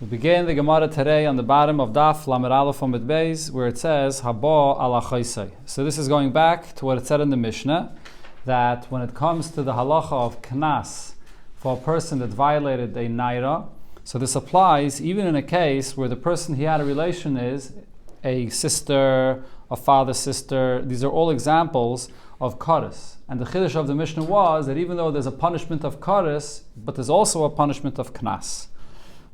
We begin the Gemara today on the bottom of Daf Lamed Aleph Amud Beis, where it says Haba ala chaysai. So this is going back to what it said in the Mishnah, that when it comes to the halacha of knas for a person that violated a naira, so this applies even in a case where the person he had a relation is a sister, a father, sister. These are all examples of kares. And the chiddush of the Mishnah was that even though there's a punishment of kares, but there's also a punishment of knas.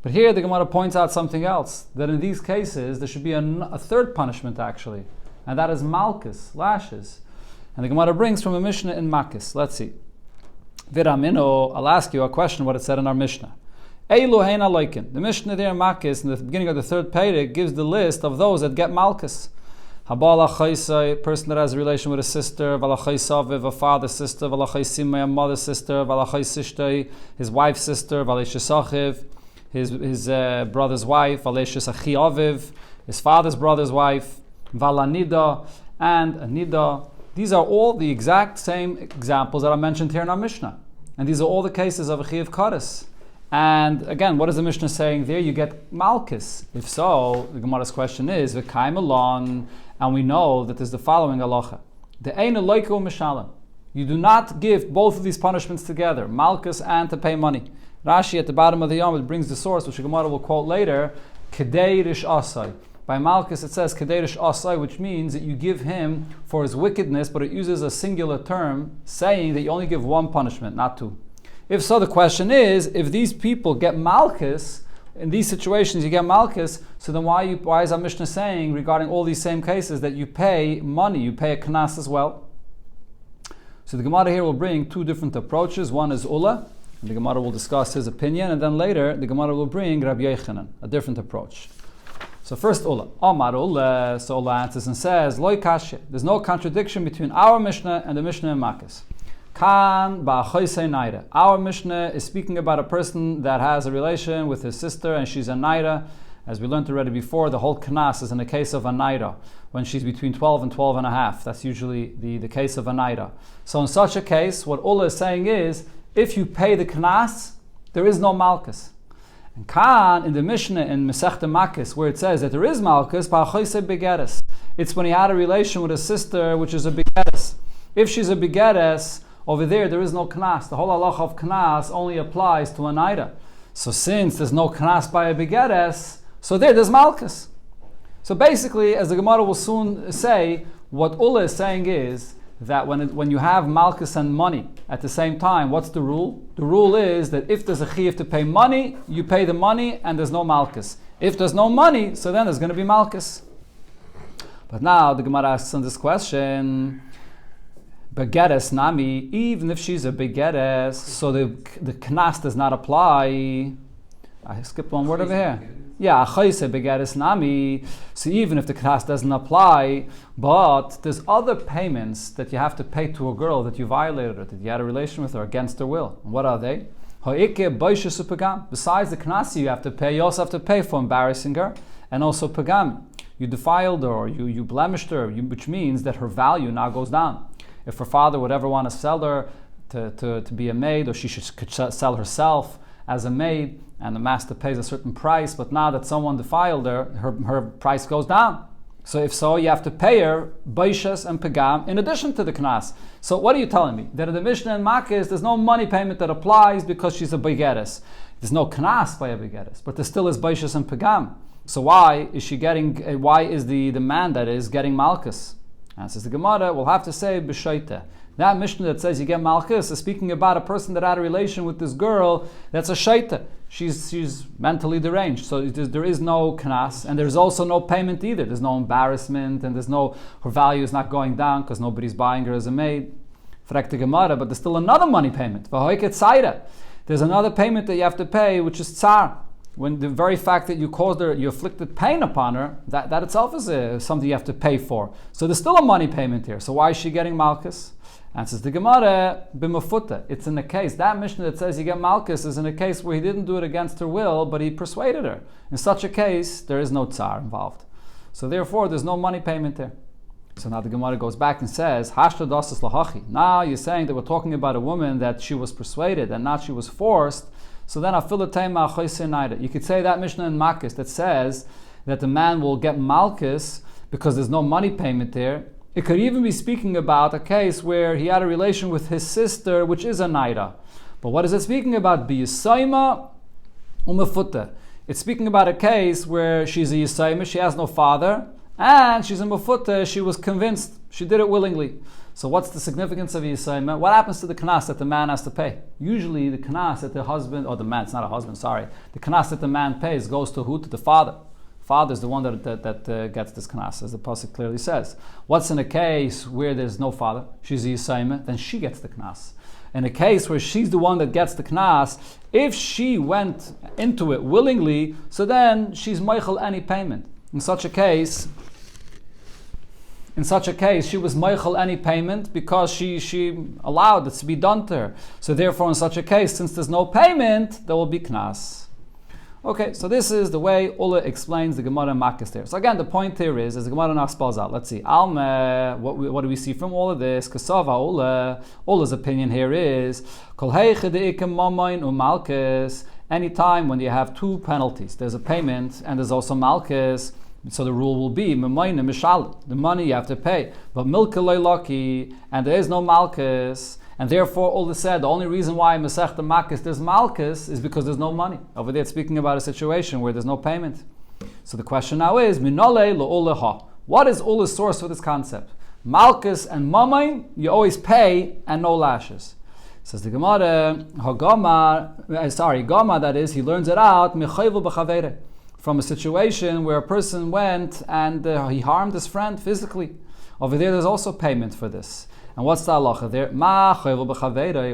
But here the Gemara points out something else, that in these cases there should be a third punishment actually, and that is malchus, lashes. And the Gemara brings from a Mishnah in Makis. Let's see. Viramino, I'll ask you a question, what it said in our Mishnah. Eilu heina loikin. The Mishnah there in Makis, in the beginning of the third Perek, gives the list of those that get malchus. Habala chaysai, a person that has a relation with a sister, vala chaysaviv, a father, sister, vala chaysimai, a mother, sister, vala chaysishtei, his wife's sister, vala shesachiv, his brother's wife, Aleshis Achi Aviv, his father's brother's wife, Valanida, and Anida. These are all the exact same examples that are mentioned here in our Mishnah. And these are all the cases of Achi of Kares. And again, what is the Mishnah saying there? You get Malchus. If so, the Gemara's question is, V'kaim alon, and we know that there's the following halacha. The Eina Loiko Mishalim. You do not give both of these punishments together, Malchus and to pay money. Rashi at the bottom of the Yom, it brings the source, which the Gemara will quote later, Kedei Rish Asai. By Malchus it says Kedei Rish Asai, which means that you give him for his wickedness, but it uses a singular term, saying that you only give one punishment, not two. If so, the question is, if these people get Malchus, in these situations you get Malchus, so then why is our Mishnah saying, regarding all these same cases, that you pay money, you pay a knas as well? So the Gemara here will bring two different approaches. One is Ula, and the Gemara will discuss his opinion, and then later the Gemara will bring Rabbi Yochanan, a different approach. So first Ula. Omar Ula, so Ula answers and says, Loi kashe. There's no contradiction between our Mishnah and the Mishnah in Makis. Kan ba'achoysei naira. Our Mishnah is speaking about a person that has a relation with his sister and she's a naira. As we learned already before, the whole knas is in the case of a naira, when she's between 12 and 12 and a half. That's usually the case of a naira. So in such a case, what Ula is saying is, if you pay the knas, there is no malchus. And Khan, in the Mishnah in Masechta Makis, where it says that there is malchus, it's when he had a relation with a sister, which is a begeres. If she's a begeres, over there is no knas. The whole halacha of knas only applies to a naira. So since there's no knas by a begeres, so there's malchus. So basically, as the Gemara will soon say, what Ula is saying is that when you have malchus and money at the same time, what's the rule? The rule is that if there's a chiyuv to pay money, you pay the money and there's no malchus. If there's no money, so then there's going to be malchus. But now the Gemara asks on this question, begeres nami, even if she's a begeres, so the knas does not apply. I skipped one word over here. Yeah, achayse begeres nami. So even if the knas doesn't apply, but there's other payments that you have to pay to a girl that you violated her, that you had a relation with her against her will. And what are they? Besides the knas you have to pay, you also have to pay for embarrassing her, and also pagam. You defiled her, or you blemished her, which means that her value now goes down. If her father would ever want to sell her to be a maid, or she could sell herself as a maid, and the master pays a certain price, but now that someone defiled her price goes down. So if so, you have to pay her baishas and pagam in addition to the knas. So what are you telling me? That in the Mishnah and Makis, there's no money payment that applies because she's a begeres. There's no knas by a begeres, but there still is baishas and pagam. So why is the man that is getting malchus? Answers the Gemara, we'll have to say b'shoite. That Mishnah that says you get malchus is speaking about a person that had a relation with this girl that's a shaita. She's mentally deranged. So there is no knas, and there's also no payment either. There's no embarrassment, and her value is not going down because nobody's buying her as a maid. Frek the Gemara, but there's still another money payment. There's another payment that you have to pay, which is tsar. When the very fact that you caused her, you afflicted pain upon her, that itself is something you have to pay for. So there's still a money payment here. So why is she getting malchus? Answers the Gemara, b'mafuta. It's in the case, that Mishnah that says you get malchus is in a case where he didn't do it against her will, but he persuaded her. In such a case, there is no tsar involved. So therefore, there's no money payment there. So now the Gemara goes back and says, Hashta dasas lahachi. Now you're saying that we're talking about a woman that she was persuaded and not she was forced. So then you could say that Mishnah in Makis that says that the man will get malchus because there's no money payment there. It could even be speaking about a case where he had a relation with his sister, which is a naira. But what is it speaking about? B'yisaima u'mefutta. It's speaking about a case where she's a yisaima, she has no father, and she's a mefutta, she was convinced, she did it willingly. So what's the significance of yisaima? What happens to the knas that the man has to pay? Usually the knas that the husband, or the man, it's not a husband, sorry. The knas that the man pays goes to who? To the father. Father is the one that gets this knas, as the pasuk clearly says. What's in a case where there's no father? She's a yisaima, then she gets the knas. In a case where she's the one that gets the knas, if she went into it willingly, so then she's meichel any payment. In such a case, she was meichel any payment because she allowed it to be done to her. So therefore, in such a case, since there's no payment, there will be knas. Okay, so this is the way Ula explains the Gemara Makis there. So again, the point here is, as the Gemara now spells out, let's see, Alme, what do we see from all of this? Kasava Ula's opinion here is, anytime when you have two penalties, there's a payment and there's also malchus, so the rule will be, the money you have to pay. But milka and there is no malchus, and therefore, Ula said the only reason why Masech the Makis there's malchus is because there's no money. Over there, it's speaking about a situation where there's no payment. So the question now is, Minole lo what is Ula's source for this concept? Malchus and mamain, you always pay and no lashes. Says the Gemara, Gama, that is, he learns it out from a situation where a person went and he harmed his friend physically. Over there, there's also payment for this. And what's the halacha there?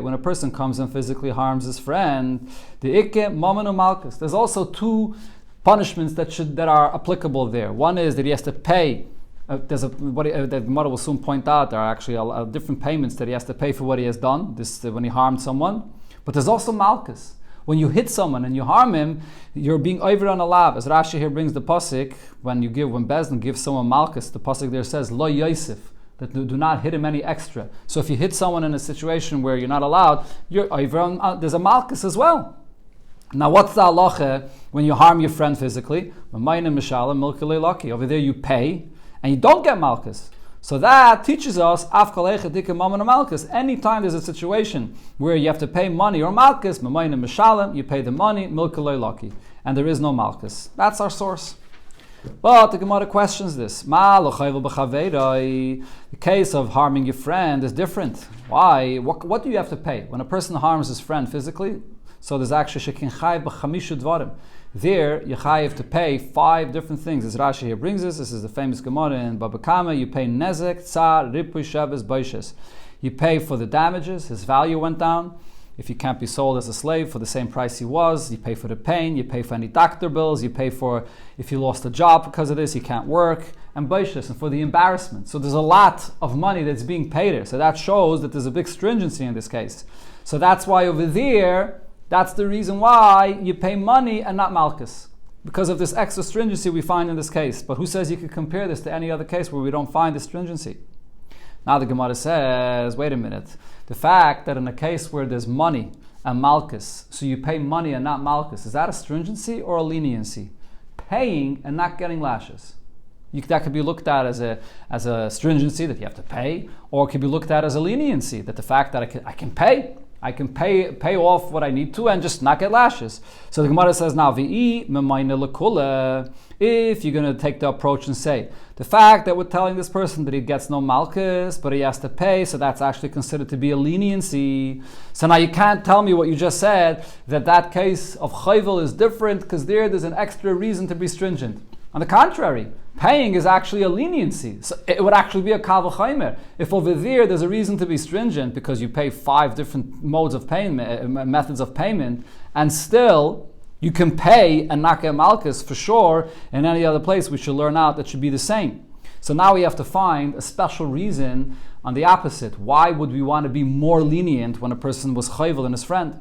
When a person comes and physically harms his friend, there's also two punishments that are applicable there. One is that he has to pay. The Gemara will soon point out there are actually different payments that he has to pay for what he has done. When he harmed someone, but there's also malchus. When you hit someone and you harm him, you're being over on a lav. As Rashi here brings the pasuk, when Bezdin gives someone malchus, the pasuk there says lo yosef, that do not hit him any extra. So if you hit someone in a situation where you're not allowed, you're over on, there's a malchus as well. Now what's the halacha when you harm your friend physically? Over there you pay and you don't get malchus. So that teaches us, anytime there's a situation where you have to pay money or malchus, you pay the money, and there is no malchus. That's our source. But the Gemara questions this. The case of harming your friend is different. Why? What do you have to pay? When a person harms his friend physically, so there's actually shekin chayv b'chamishu dvarim. There, you have to pay 5 different things. As Rashi here brings us, this is the famous Gemara in Baba Kama. You pay nezek, tsar, ripui, shabbos, baishes. You pay for the damages, his value went down. If he can't be sold as a slave for the same price he was, you pay for the pain, you pay for any doctor bills, you pay for if he lost a job because of this, he can't work, and baishes, and for the embarrassment. So there's a lot of money that's being paid here. So that shows that there's a big stringency in this case. So that's why over there, that's the reason why you pay money and not malchus. Because of this extra stringency we find in this case. But who says you could compare this to any other case where we don't find this stringency? Now the Gemara says, wait a minute. The fact that in a case where there's money and malchus, so you pay money and not malchus, is that a stringency or a leniency? Paying and not getting lashes. That could be looked at as a stringency that you have to pay, or it could be looked at as a leniency, that the fact that I can pay off what I need to and just not get lashes. So the Gemara says now, if you're going to take the approach and say, the fact that we're telling this person that he gets no malchus, but he has to pay, so that's actually considered to be a leniency. So now you can't tell me what you just said, that case of chayvel is different because there's an extra reason to be stringent. On the contrary, paying is actually a leniency. So it would actually be a kal v'chomer. If over there's a reason to be stringent because you pay 5 different modes of payment, methods of payment, and still you can pay and not get malchus for sure, in any other place we should learn out that should be the same. So now we have to find a special reason on the opposite. Why would we want to be more lenient when a person was chayvel in his friend?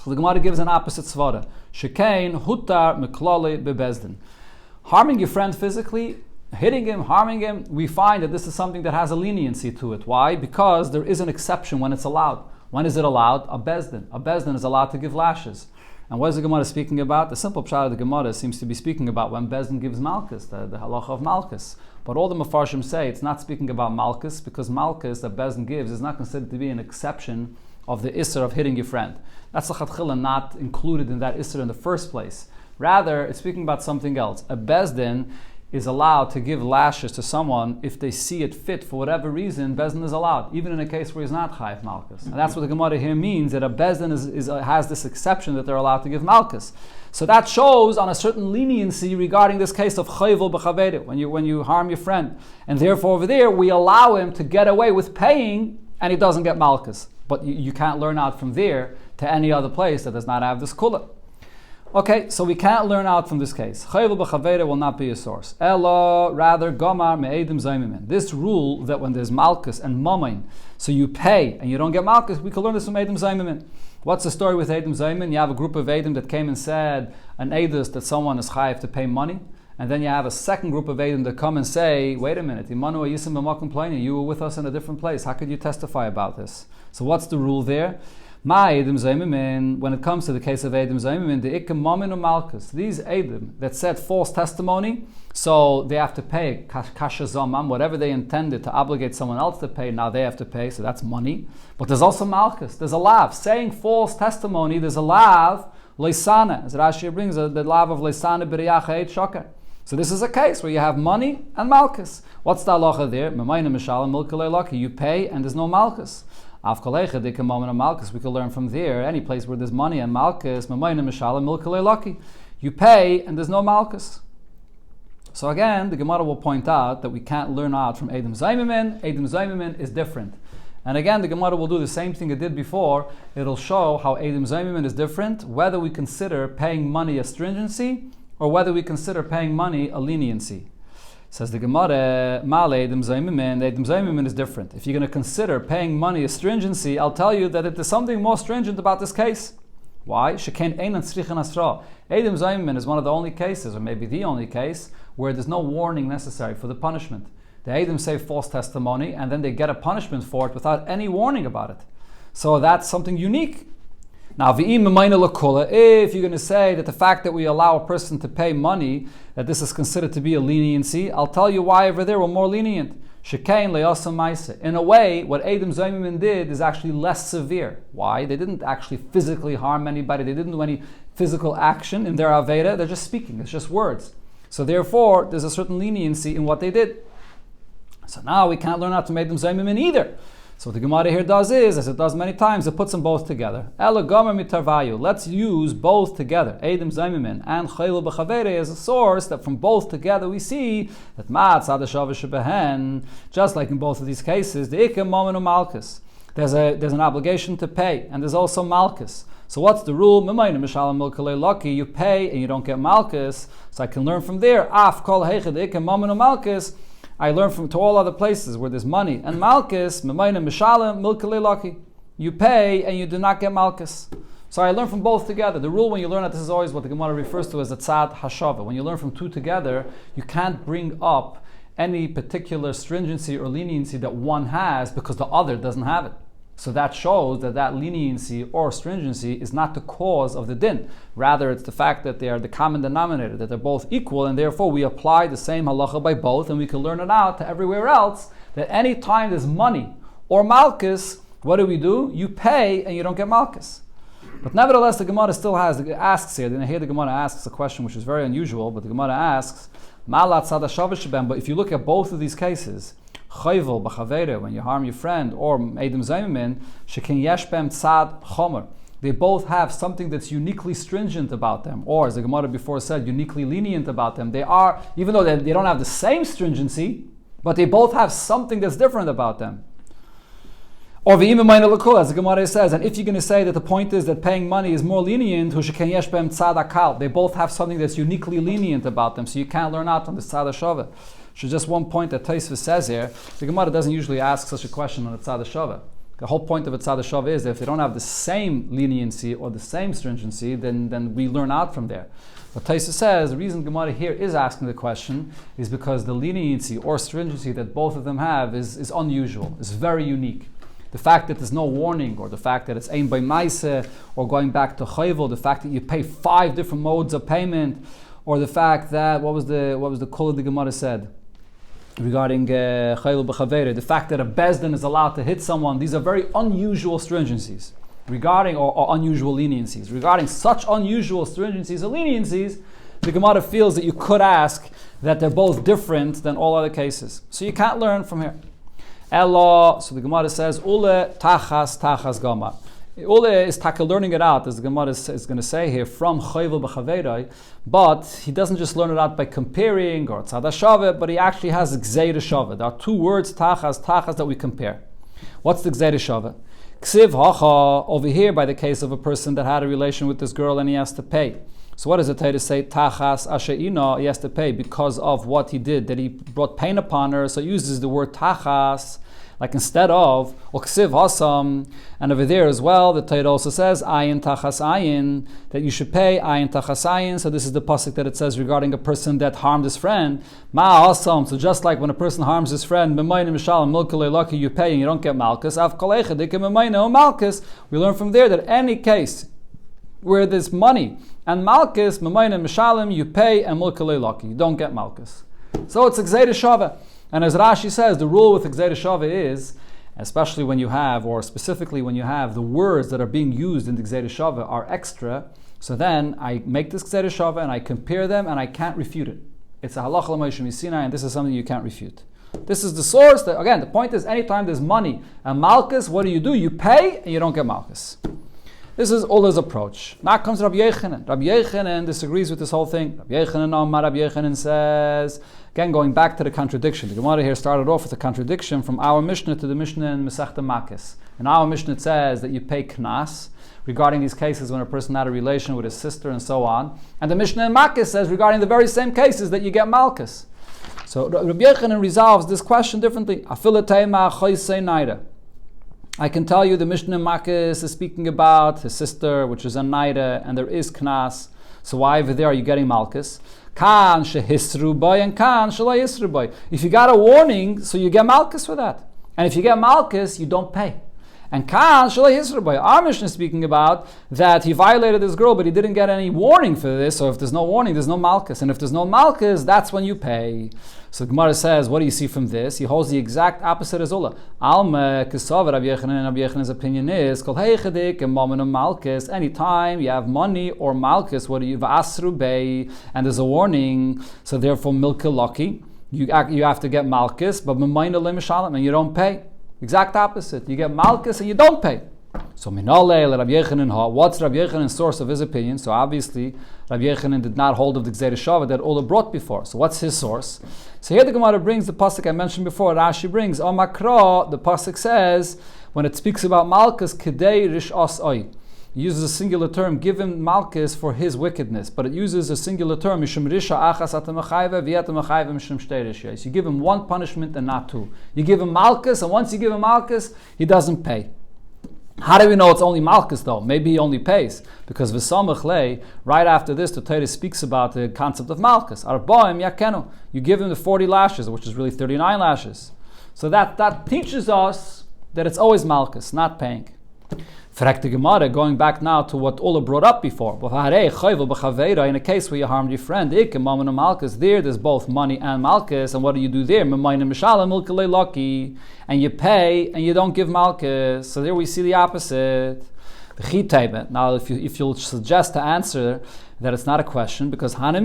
So the Gemara gives an opposite svara. Shekain hutar miklale bebezdin. Harming your friend physically, hitting him, harming him, we find that this is something that has a leniency to it. Why? Because there is an exception when it's allowed. When is it allowed? A bezdin. A bezdin is allowed to give lashes. And what is the Gemara speaking about? The simple pshat of the Gemara seems to be speaking about when bezdin gives malchus, the halacha of malchus. But all the Mefarshim say it's not speaking about malchus, because malchus that bezdin gives is not considered to be an exception of the isser of hitting your friend. That's l'chatchila not included in that isser in the first place. Rather, it's speaking about something else. A bezdin is allowed to give lashes to someone if they see it fit for whatever reason. Bezdin is allowed, even in a case where he's not chayiv malchus. And that's what the Gemara here means, that a bezdin has this exception that they're allowed to give malchus. So that shows on a certain leniency regarding this case of chayvul b'chaveda, when you harm your friend. And therefore over there, we allow him to get away with paying and he doesn't get malchus. But you can't learn out from there to any other place that does not have this kula. Okay, so we can't learn out from this case. Chayvul b'chaveda will not be a source. Ella, rather, gomar me'edim zaymimin. This rule that when there's malchus and mamain, so you pay and you don't get malchus, we can learn this from edim zaymimin. What's the story with edim zaymimin? You have a group of edim that came and said an edus that someone is chayiv to pay money. And then you have a second group of edim that come and say, wait a minute, you were with us in a different place. How could you testify about this? So what's the rule there? When it comes to the case of Edim Zaymimin, the Ikam Mamin or Malchus, these Edim that said false testimony, so they have to pay Kasha Zamam, whatever they intended to obligate someone else to pay, now they have to pay, so that's money. But there's also Malchus, there's a lav. Saying false testimony, there's a lav, Leisana, as Rashi brings, the lav of Leisana B'riyach Eit Shokar. So this is a case where you have money and Malchus. What's the halacha there? You pay and there's no Malchus. We can learn from there, any place where there's money and malchus, you pay and there's no malchus. So again, the Gemara will point out that we can't learn out from Edim Zaymimin. Edim Zaymimin is different. And again, the Gemara will do the same thing it did before. It'll show how Edim Zaymimin is different, whether we consider paying money a stringency or whether we consider paying money a leniency. Says the Gemara, Edim Zaymimin is different. If you're going to consider paying money a stringency, I'll tell you that there's something more stringent about this case. Why? Edim Zaymimin is one of the only cases, or maybe the only case, where there's no warning necessary for the punishment. The Edim say false testimony, and then they get a punishment for it without any warning about it. So that's something unique. Now, if you're going to say that the fact that we allow a person to pay money, that this is considered to be a leniency, I'll tell you why over there we're more lenient. In a way, what Edim Zaymimin did is actually less severe. Why? They didn't actually physically harm anybody. They didn't do any physical action in their Aveda. They're just speaking. It's just words. So therefore, there's a certain leniency in what they did. So now we can't learn out to Edim Zaymimin either. So what the Gemara here does is, as it does many times, it puts them both together. Let's use both together, Edim Zaymimin and Chayil B'Chavere, as a source that from both together we see that just like in both of these cases, the Ikam Momen Malchus. There's an obligation to pay, and there's also Malchus. So what's the rule? You pay and you don't get Malchus. So I can learn from there. I learn from to all other places where there's money and malchus, you pay and you do not get malchus. So I learn from both together. The rule when you learn that, this is always what the Gemara refers to as a tzad hashava. When you learn from two together, you can't bring up any particular stringency or leniency that one has because the other doesn't have it. So that shows that leniency or stringency is not the cause of the din. Rather, it's the fact that they are the common denominator, that they're both equal, and therefore we apply the same halacha by both, and we can learn it out to everywhere else, that any time there's money or malchus, what do? You pay and you don't get malchus. But nevertheless, the Gemara still asks here, here the Gemara asks a question which is very unusual, but the Gemara asks, but if you look at both of these cases, Chayvul b'chavere, when you harm your friend, or Edim Zaymimin, shekin yesh bem tzad chomer. They both have something that's uniquely stringent about them, or as the Gemara before said, uniquely lenient about them. They are, even though they don't have the same stringency, but they both have something that's different about them. Or as the Gemara says, and if you're going to say that the point is that paying money is more lenient, they both have something that's uniquely lenient about them, so you can't learn out on the tzad hashava. So just one point that Tosfos says here, the Gemara doesn't usually ask such a question on a tzad hashava. The whole point of a tzad hashava is that if they don't have the same leniency or the same stringency, then we learn out from there. But Tosfos says the reason Gemara here is asking the question is because the leniency or stringency that both of them have is unusual, is very unique. The fact that there's no warning, or the fact that it's ein by maise, or going back to chayvel, the fact that you pay 5 different modes of payment, or the fact that, what was the kol the Gemara said regarding chayvel b'chavere, the fact that a bezdin is allowed to hit someone. These are very unusual stringencies regarding, or unusual leniencies. Regarding such unusual stringencies or leniencies, the Gemara feels that you could ask that they're both different than all other cases. So you can't learn from here. Ella, so the Gemara says, Ule tachas gama. Ule is taka learning it out, as the Gemara is going to say here, from chayvel b'chaverai, but he doesn't just learn it out by comparing, or tzad hashava, but he actually has gzeir shava. There are 2 words, tachas, that we compare. What's the gzeir shava? Ksiv hacha, over here by the case of a person that had a relation with this girl and he has to pay. So what does the Torah say? Tachas ashe'ina, he has to pay because of what he did, that he brought pain upon her. So it uses the word tachas, like instead of oksiv hasam. And over there as well, the Torah also says ayin tachas ayin, that you should pay ayin tachas ayin. So this is the pasuk that it says regarding a person that harmed his friend. Ma hasam. So just like when a person harms his friend, b'mayne mishalim milkale lucky, you pay and you don't get malchus. Av kalecha dikim b'mayne o malchus. We learn from there that any case where there's money and malchus, b'mayne mishalim, you pay and milkale lucky, you don't get malchus. So it's a gzeir shava. And as Rashi says, the rule with gzeir shava is, especially when you have, or specifically when you have the words that are being used in the gzeir shava are extra, so then I make this gzeir shava and I compare them and I can't refute it. It's a halacha l'moshe misinai, and this is something you can't refute. This is the source. That, again, the point is, anytime there's money and malchus, what do? You pay and you don't get malchus. This is Ola's approach. Now comes Rabbi Yechanan. Rabbi Yechanan disagrees with this whole thing. Rabbi Yechanan says, again going back to the contradiction. The Gemara here started off with a contradiction from our Mishnah to the Mishnah in Masechta Makis. In our Mishnah it says that you pay knas regarding these cases when a person had a relation with his sister and so on. And the Mishnah in Makis says regarding the very same cases that you get malchus. So Rabbi Yechanan resolves this question differently. I can tell you the Mishnah in Makis is speaking about his sister, which is a naida, and there is knas. So why over there are you getting malchus? Kan shehisru boy and kan shalai hisru boy. If you got a warning, so you get malchus for that. And if you get malchus, you don't pay. And kan shalai hisru boy. Our Mishnah is speaking about that he violated this girl, but he didn't get any warning for this. So if there's no warning, there's no malchus. And if there's no malchus, that's when you pay. So Gemara says, what do you see from this? He holds the exact opposite as Ola. Alma Kesubos Rabbi Yechanan, and Rabbi Yechanan's opinion is kol heichadik and mammon malchus. Anytime you have money or malchus, what do you va'asru bei? And there's a warning, so therefore milka lucky. You have to get malchus, but m'mayna lemishalim, and you don't pay. Exact opposite. You get malchus and you don't pay. So minale Rabbi Yechanan ha. What's Rabbi Yechanan's source of his opinion? So obviously Rabbi Yechanan did not hold of the gzeir shava that Ola brought before. So what's his source? So here the Gemara brings the pasuk I mentioned before. Rashi brings Omakra. The pasuk says when it speaks about malchus kedei rishas oy. It uses a singular term, give him malchus for his wickedness, but it uses a singular term, mishum risha achas atamachayve v'yatamachayve mishum shtei rishayos. You give him one punishment and not 2. You give him malchus, and once you give him malchus, he doesn't pay. How do we know it's only malchus though? Maybe he only pays because v'samach lei. Right after this, the Torah speaks about the concept of malchus. Arbaim yakenu. You give him the 40 lashes, which is really 39 lashes. So that teaches us that it's always malchus, not paying. Frek the Gemara, going back now to what Ola brought up before. In a case where you harmed your friend, there's both money and malchus, and what do you do there? And you pay, and you don't give malchus. So there we see the opposite. Now, if you'll suggest to answer that it's not a question, because over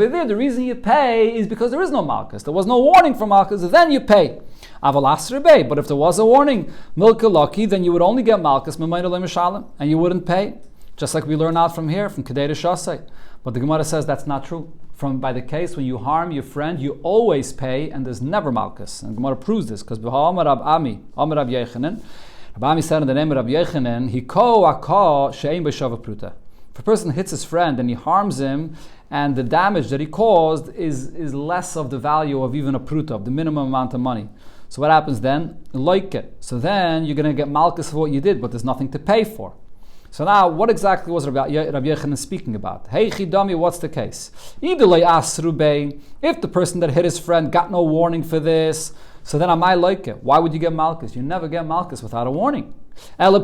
there the reason you pay is because there is no malchus. There was no warning for malchus, then you pay. But if there was a warning, milka lucky, then you would only get malchus, and you wouldn't pay. Just like we learn out from here, from Kedei Shasai. But the Gemara says that's not true. By the case when you harm your friend, you always pay, and there's never malchus. And the Gemara proves this, because Amar Rab Yechanan, Rab Ami said in the name of Rab Yechanan, Hiko aka she'ein b'shava pruta. If a person hits his friend and he harms him, and the damage that he caused is less of the value of even a pruta, of the minimum amount of money. So what happens then? Like it. So then you're going to get malchus for what you did, but there's nothing to pay for. So now, what exactly was Rabbi Yechanan speaking about? Hey Chidami, what's the case? If the person that hit his friend got no warning for this, So then I might like it. Why would you get malchus? You never get malchus without a warning. So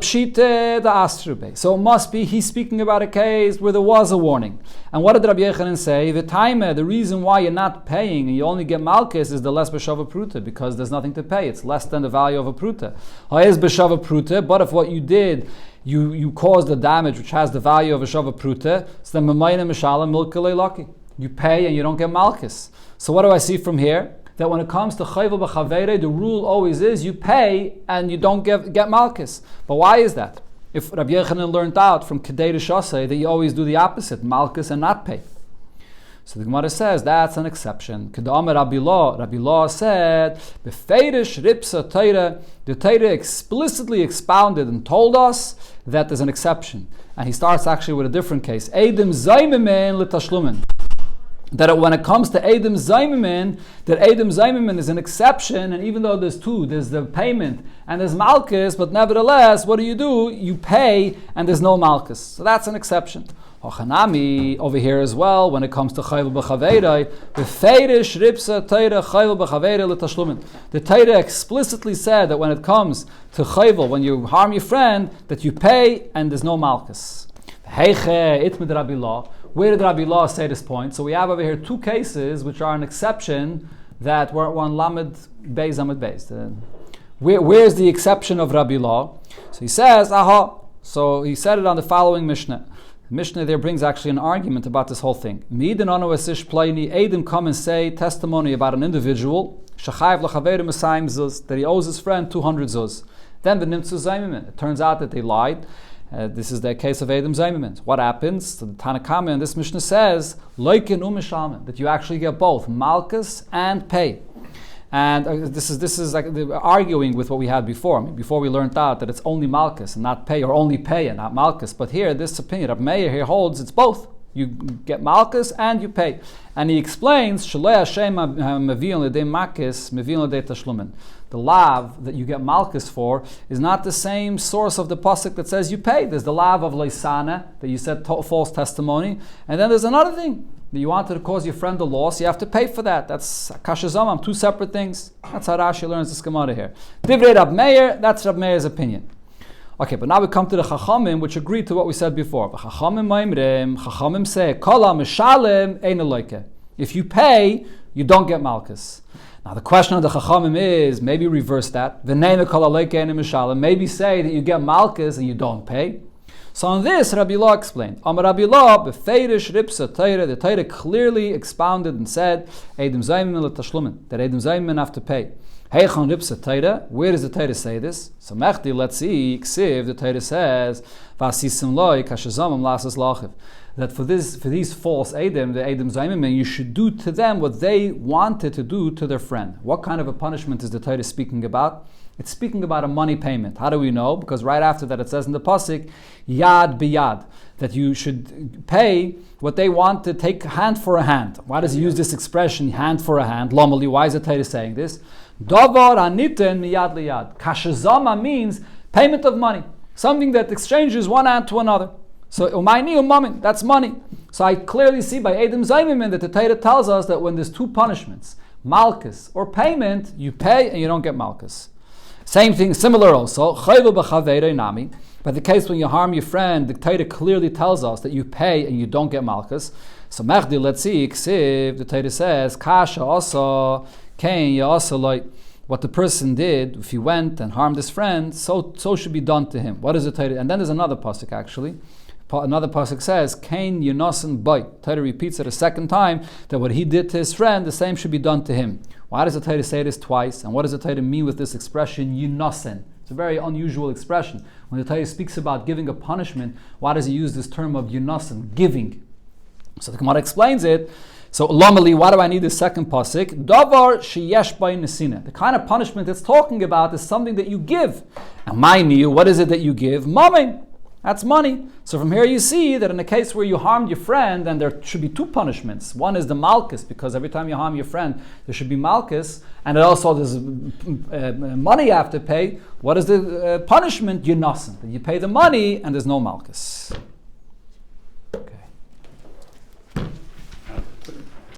it must be he's speaking about a case where there was a warning. And what did Rabbi Yechanan say? The reason why you're not paying and you only get malchus is the less b'shava pruta, because there's nothing to pay. It's less than the value of a pruta. B'shava pruta, but if what you did, you caused the damage which has the value of a shava pruta, so then m'mayna mishalem milkalei laki. You pay and you don't get malchus. So what do I see from here? That when it comes to chayvel b'chavere, the rule always is you pay and you don't get malchus. But why is that? If Rabbi Yechanan learned out from Kedei Shasei that you always do the opposite, malchus and not pay. So the Gemara says that's an exception. Kedamar Rabbi Law said, "Befeidish ripsa Torah." The Torah explicitly expounded and told us that there's an exception, and he starts actually with a different case. Eidim zaymimen l'tashlumin. That when it comes to Eidim Zaymimin, that Eidim Zaymimin is an exception, and even though there's two, there's the payment and there's malchus, but nevertheless, what do? You pay and there's no malchus. So that's an exception. Hochanami, over here as well, when it comes to Chayvel B'Chaveirei, B'Feirish Ripsa Teira Chayvel B'Chaveirei L'Tashlumin. The Teira explicitly said that when it comes to Chayvel, when you harm your friend, that you pay and there's no malchus. Heiche Itmid Rabbi Law. Where did Rabbi Law say this point? So we have over here two cases which are an exception that were on Lamed Beis Amud Beis. Where's the exception of Rabbi Law? So he says, So he said it on the following Mishnah. The Mishnah there brings actually an argument about this whole thing. Eidim come and say testimony about an individual that he owes his friend 200 zuz. Then the nimtzu zaymimin. It turns out that they lied. This is the case of Eidim Zaymimin. What happens? So the Tanakama in this Mishnah says, Loikin u'mishalmen, that you actually get both malchus and pay. And this is like arguing with what we had before. I mean, before we learned out that it's only malchus and not pay, or only pay and not malchus. But here, this opinion of Meir here holds it's both. You get malchus and you pay. And he explains, Shalei Hashem mevion l'dei makis, mevion l'dei tashlumin. The lav that you get malchus for is not the same source of the pasuk that says you pay. There's the lav of leisana, that you said false testimony. And then there's another thing, that you wanted to cause your friend a loss, you have to pay for that. That's kashazamam, two separate things. That's how Rashi learns this Gemara here. Divrei Rab Meir, that's Rab Meir's opinion. Okay, but now we come to the Chachamim, which agree to what we said before. Chachamim say, Kala mishalem ein eloike. If you pay, you don't get malchus. Now the question of the Chachamim is, maybe reverse that. V'neina kala eloike ein mishalem. Maybe say that you get malchus and you don't pay. So on this, Rabbi Law explained. Amar Rabbi Law, b'feirish ripsa Torah. The Torah clearly expounded and said, Eidim zaymimin l'tashlumin, that Eidim zaymimin have to pay. Heichon ripsa Torah. Where does the Torah say this? So Mechti, let's see. Ksiv, the Torah says, Vasisim loy kashazamim lasas lachiv. That for these false Eidim, the Eidim Zaymimin, you should do to them what they wanted to do to their friend. What kind of a punishment is the Torah speaking about? It's speaking about a money payment. How do we know? Because right after that it says in the pasuk, yad biyad, that you should pay what they want to take hand for a hand. Why does he use this expression, hand for a hand? Lomali, why is the Torah saying this? Davar aniten miyad liyad. Kashazama means payment of money. Something that exchanges one hand to another. So umayni umamin, that's money. So I clearly see by Eidim Zaymimin that the Torah tells us that when there's two punishments, malchus or payment, you pay and you don't get malchus. Same thing, similar also. Chayvu b'chaveirei nami. But the case when you harm your friend, the Torah clearly tells us that you pay and you don't get malchus. So Mechdi, let's see, Ksiv, the Torah says, Kasha also, Kain, ya also like what the person did, if he went and harmed his friend, so should be done to him. What is the Torah? And then there's another pasuk actually. Another pasuk says, Kain yunasan bay. Torah repeats it a second time, that what he did to his friend, the same should be done to him. Why does the Torah say this twice? And what does the Torah mean with this expression, yunasan? It's a very unusual expression. When the Torah speaks about giving a punishment, why does he use this term of yunasan, giving? So the Gemara explains it. So, Lomali, why do I need the second pasuk? Davar sheyesh bay nesina. The kind of punishment it's talking about is something that you give. And mind you, what is it that you give? Mammon. That's money. So from here you see that in the case where you harmed your friend, then there should be two punishments. One is the malchus, because every time you harm your friend, there should be malchus. And it also there's money you have to pay. What is the punishment? Yunasan. You pay the money and there's no malchus.